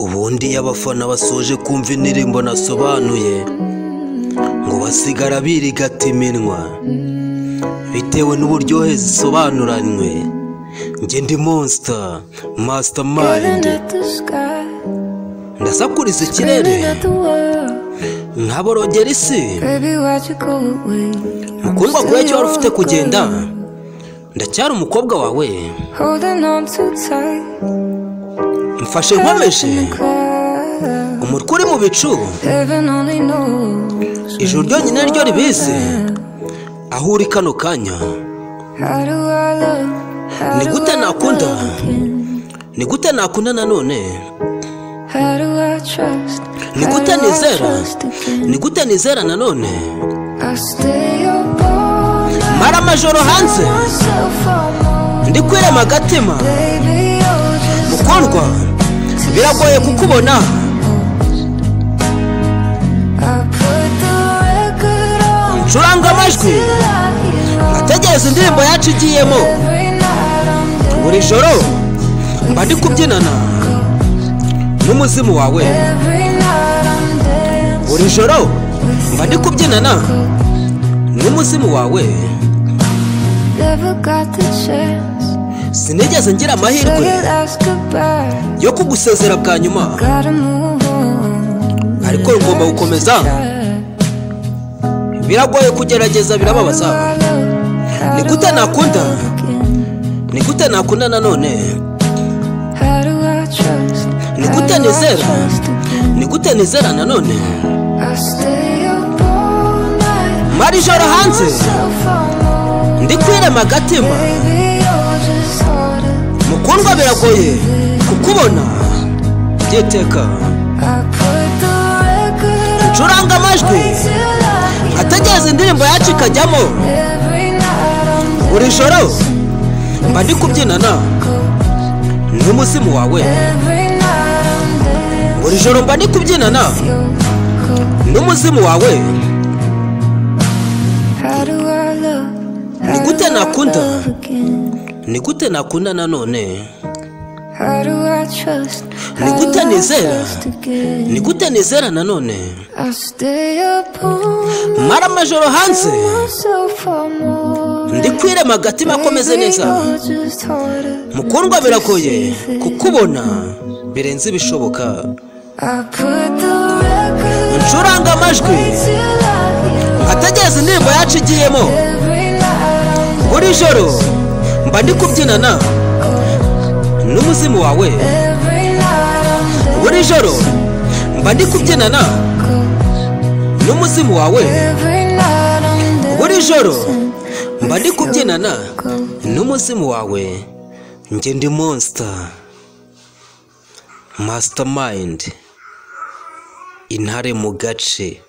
ubundi abafana basoje kumva indirimbo nasobanuye ngo basigara birigata iminwa bitewe n'uburyohe zisobanuranywe. Njye ndi monster mastermind, ndasakuriza ikirere nkaborogera isi. Mukundwa kubera icyo wari ufite kugenda, ndacyari umukobwa wawe. Mfashe nkomeje umutwe uri mu bicu, ijuru ryonyine ryo ribizi aho uri kano kanya. Ni gute nakunda, ni gute nakunda nanone, ni gute nizera, ni gute nizera nanone. Mara amajoro hanze ndi kwirema agatima. Mukundwa biragoye kukubona, ncuranga amajwi ngategereza indirimbo yacu igiyemo. Buri joro mba ndi kubyinana n'umuzimu wawe, buri joro mba ndi kubyinana n'umuzimu wawe. Sinigeze ngira amahirwe yo kugusezera bwa nyuma, ariko ngomba gukomeza. Biragoye kugerageza, birababaza. Ni gute nakunda, ni gute nakunda nanone, ni gute nizera, ni gute nizera nanone. Mara ijoro hanze ndi kwirema agatima. Mukundwa biragoye kukubona byiteka. Ncuranga amajwi ngategereza indirimbo yacu ikajyamo. Buri joro mba ndi kubyinana n'umuzimu wawe, buri joro mba ndi kubyinana n'umuzimu wawe. Ni gute nakunda, ni gute nakunda nanone, ni gute nizera, ni gute nizera nanone. Mara amajoro hanze ndi kwirema agatima komeze neza. Mukundwa biragoye kukubona birenze ibishoboka. Ncuranga amajwi ngategereza indirimbo yacu igiyemo. Buri joro mba ndi kubyinana n'umuzimu wawe, buri joro mba ndi kubyinana n'umuzimu wawe, buri joro mba ndi kubyinana n'umuzimu wawe. Njye ndi monster mastermind, intare mu gace.